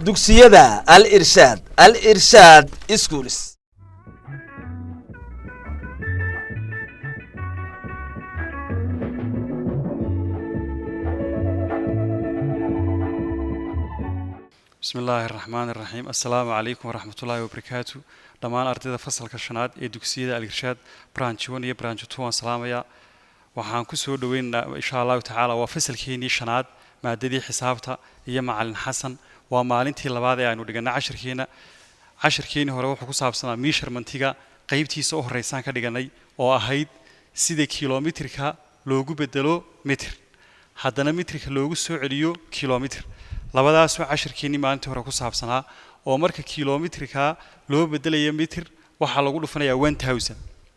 dugsiyada al irshaad schools بسم الله الرحمن الرحيم السلام عليكم ورحمة الله وبركاته دمان أرتدى فصل كشناد إدوكسية الإرشاد برانش 1 برانش 2 سلامية وحان كسو دوين إن شاء الله تعالى وفصل كيني شناد مادتي حسابتها هي معلن حسن ومالنتي لبعض يعني ودقنا 10 كيني هو روح كساب سنة ميشر منطقة قيبتي سوه رئيسان كدقناي وأهيد 6 كيلومتر كا لوجو بدلو متر حدنا متر كلوجو سعريو كيلومتر labadaas oo 10 kiini maalintii hore ku saabsanaa oo marka kiiloomitrika loo bedelayo mitir waxa lagu dhufanayaa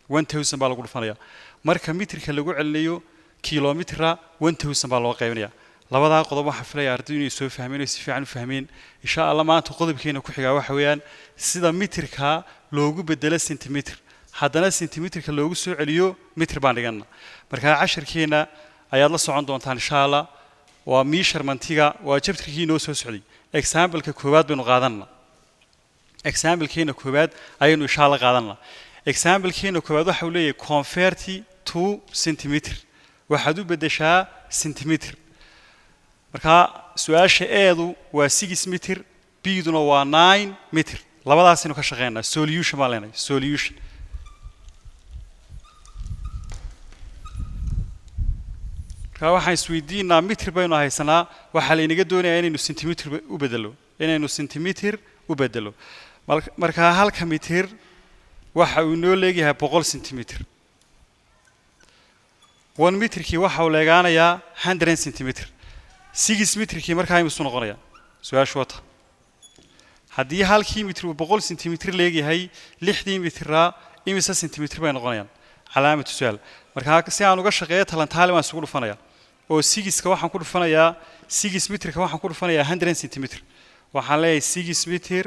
1000 baa lagu dhufanayaa marka mitirka lagu celinayo kiilomitra 1000 baa loo qaybinayaa labada qodob waxa filayaa ardaydu inay soo fahmeen si fiican u fahmeen insha Allah maanta qodobkeena ku xiga waxa weeyaan sida mitirka loogu bedelo sentimeter haddana sentimeterka loogu soo celiyo mitir baan dhigana marka 10 kiina ayaad la socon doontaan insha Allah وميشر منطقة وجبت كي نو سوسعي example ككوبات بنو قادنا example كي نكوبات أينو إن شاء الله قادنا example كي نكوبات حوالي convert to centimeter وحدو بدشة سنتيمتر مركا سؤال شيء و 6 متر بيدنا و 9 متر لبدا سينو كشغينا solution مالنا solution waxaan isweydiinaa mitir baynu haysanaa waxa la inaga doonayaa inaynu sentimeter u bedelo marka halka mitir waxa uu noo leeyahay 100 sentimeter 1 mitirkii waxa uu leegaanayaa 100 sentimeter 6 mitirkii markaa imsu noqonaya su'aashu wata haddii halkii mitir uu 100 sentimeter leeyahay 6 mitira imisa sentimeter bay noqonayaan calaamad su'aal marka si aan uga shaqeeyo talantaale waan isugu dhufanayaa oo 6 ka waxaan ku dhufanayaa 6 mitirka waxaan ku dhufanayaa 100 centimeter waxaan leeyahay 6 mitir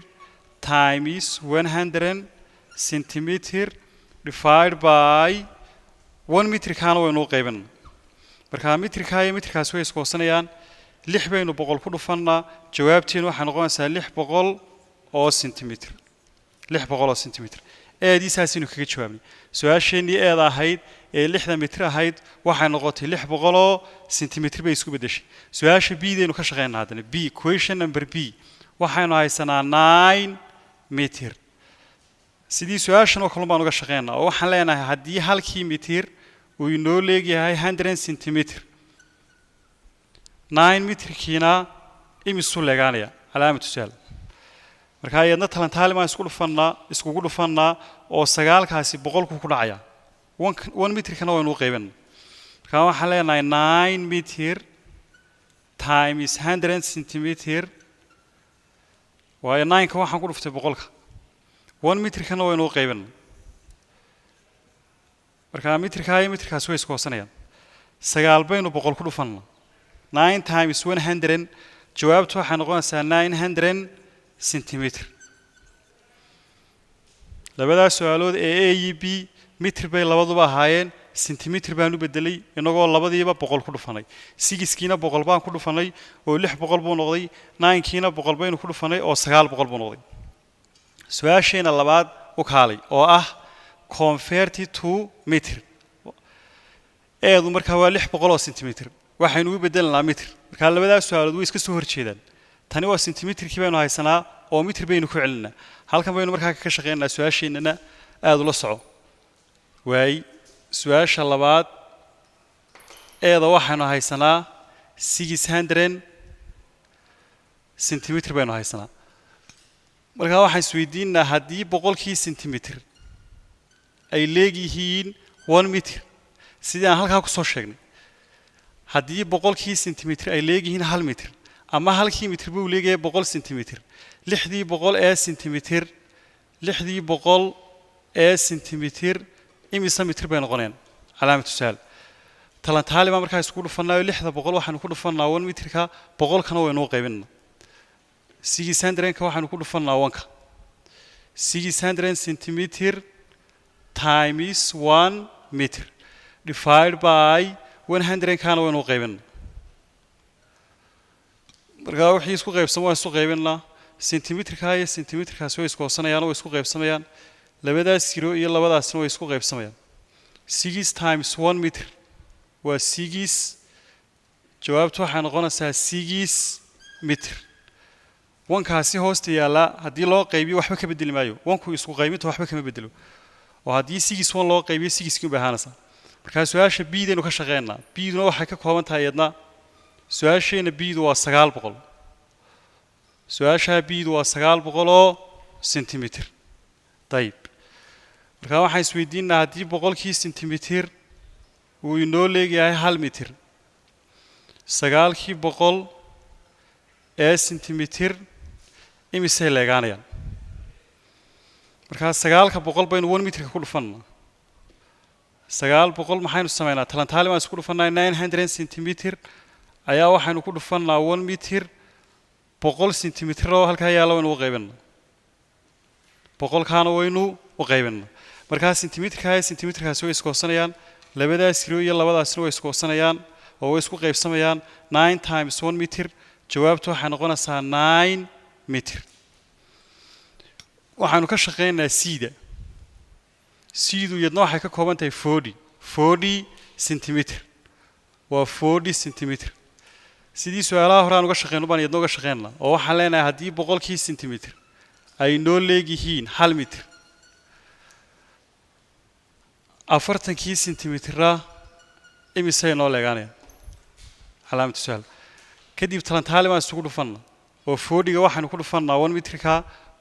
times 100 centimeter divided by 1 mitir kaana way noo qayban marka mitirka iyo mitirkaas way isku hoosanayaan 6 baynu 100 ku dhufanaa jawaabteenu waxay noqonaysaa 600 oo centimeter 600 oo centimeter eediisaasinu kaga jawaabnay su'aasheenii eed ahayd ee 60 mitir ahayd waxay noqotay 600 oo centimeter bay isku bedeshay su'aasha b deenu ka shaqeynaa hadana b question number b waxaynu haysanaa 9 mitir sidii su'aashan oo kale baan uga shaqeynaa oo waxaan leenahay haddii halkii mitir uu inoo leeyahay 100 centimeter 9 mitirkiina imisu leegaanaya calaamad su'aal marka ayadna talantaale ma iskugu dhufanaa oo 9 kaasi 100 ku dhacaya 1 mitirkana waynu qayban marka waxaan leenahay 9 mitir times 100 centimeter waayo 9 ka waxaan ku dhuftay 100 ka 1 mitirkana waynu qayban marka mitirka iyo mitirkaas way isku hoosanayaan 9 baynu 100 ku dhufanaa 9 times 100 jawaabtu waxay noqonaysaa 900 centimeter labada su'aalood ee A iyo B mitir bay labaduba ahaayeen centimeter baan u bedelay inagoo labadiiba 100 ku dhufanay 6 kiina 100 baan ku dhufanay oo 600 buu noqday 9 kiina 100 baynu ku dhufanay oo 900 buu noqday su'aasheena labaad u kaalay oo ah convert to meter eedu marka waa 600 oo centimeter waxaynu u bedelanaa mitir marka labada su'aalood way iska soo horjeedaan tani waa centimeterkii baynu haysanaa oo mitir baynu ku celinaa halkan baynu markaa ka shaqeynaa su'aasheenana aad ula soco way su'aasha labaad eeda waxaynu haysanaa 600 centimeter baynu haysanaa marka waxaan isweydiinaa haddii 100kii centimeter ay leeyihiin 1 mitir sidii aan halkaa ku soo sheegnay haddii 100kii centimeter ay leeyihiin 1 mitir ama halkii mitir buu leeyahay 100 centimeter 600 ee centimeter 600 ee centimeter imisa mitir bay noqonayaan calaamad su'aal talantaale ma markaa isku dhufanaayo 600 waxaan ku dhufanaa 1 mitirka 100 kana waynu qaybinaa 600 ka waxaan ku dhufanaa 1 ka 600 centimeter times 1 meter divided by 100 kaana waynu qaybin marka wixii isku qaybsan waa isku qaybinna sentimeterka iyo sentimeterkaas way isku hoosanayaan oo isku qaybsamayaan labadaas zero iyo labadaasna way isku qaybsamayaan 6 times 1 meter waa 6 jawaabtu waxay noqonaysaa 6 meter wankaasi hoosta yaala haddii loo qaybiyo waxba ka bedeli maayo wanku isku qaybinta waxba kama bedelo oo haddii 6 1 loo qaybiyo 6 ku baahanaysa marka su'aasha b deenu ka shaqeynaa b duna waxay ka kooban tahay yadna su'aasheena b du waa 900 su'aasha b du waa 900 oo sentimeter طيب marka waxaan isweydiinaa haddii boqolkii sentimeter uu inoo leeyahay 1 mitir 9kii boqol ee sentimeter imise leegaanayaan marka 9ka boqol baynu 1 mitir ku dhufanaa 9 boqol maxaynu sameynaa talantaali ma isku dhufanaa 900 centimeter ayaa waxaynu ku dhufanaa 1 mitir boqol sentimeter oo halka yaala waynu u qaybinaa boqolkaana waynu u qaybinaa marka sentimeterkaas way isku hoosanayaan labadaas zero iyo labadaasna way isku hoosanayaan oo way isku qaybsamayaan 9 times 1 meter jawaabtu waxay noqonaysaa 9 meter waxaanu ka shaqeynaa c-da c-du yadna waxay ka kooban tahay 40 centimeter waa 40 centimeter sidii su'aalaha hore aan uga shaqeyno baan yadna uga shaqeynaa oo waxaan leenahay haddii boqolkii centimeter ay noo leeyihiin 1 mitir 40 centimeter imise noo leegaanayaan calaamad su'aal kadib talantaali ma isugu dhufanaa oo 40ga waxaanu ku dhufanaa 1 mitirka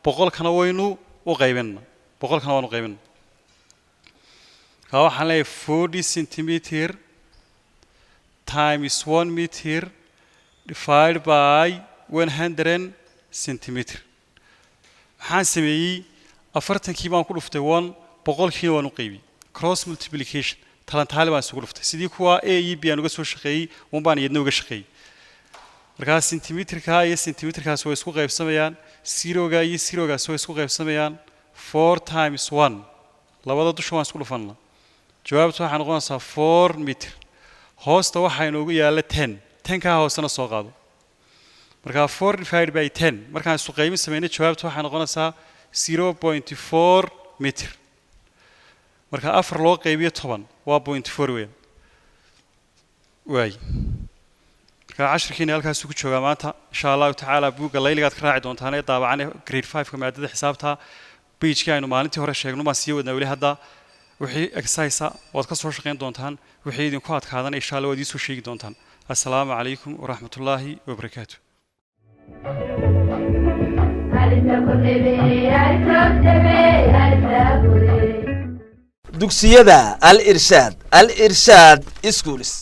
boqolkana waynu u qaybinaa boqolkana waanu qaybinaa ka waxaan leeyahay 40 centimeter times 1 meter divided by 100 centimeter waxaan sameeyay 40kii baan ku dhuftay 1 boqolkiina waan u qaybiyay cross multiplication talantaali baan isugu dhuftay sidii kuwa a iyo b aan uga soo shaqeeyay baan iyadna uga shaqeeyay marka sentimeterka iyo sentimeterkaas way isku qaybsamayaan 0ga iyo 0gaas way isku qaybsamayaan 4 times 1 labada dusha waan isku dhufanaa jawaabtu waxay noqonaysaa 4 meter hoosta waxaa inoogu yaala 10 ka hoosena soo qaado marka 4 divided by 10 markaan isku qaybin sameeyay jawaabtu waxay noqonaysaa 0.4 meter marka 4 loo qaybiyo 10 waa 0.4 weyn way marka 10kiina halkaas ku jooga maanta insha Allah taala buuga layligaad ka raaci doontaan ee daabacan grade 5 ka maadada xisaabta page-ka aynu maalintii hore sheegno ma sii wadnaa wali hadda wixii exercise waad ka soo shaqeyn doontaan wixii idin ku adkaadana insha Allah waad ii soo sheegi doontaan assalaamu calaykum wa rahmatullaahi wa barakaatuh dugsiyada al irshaad schools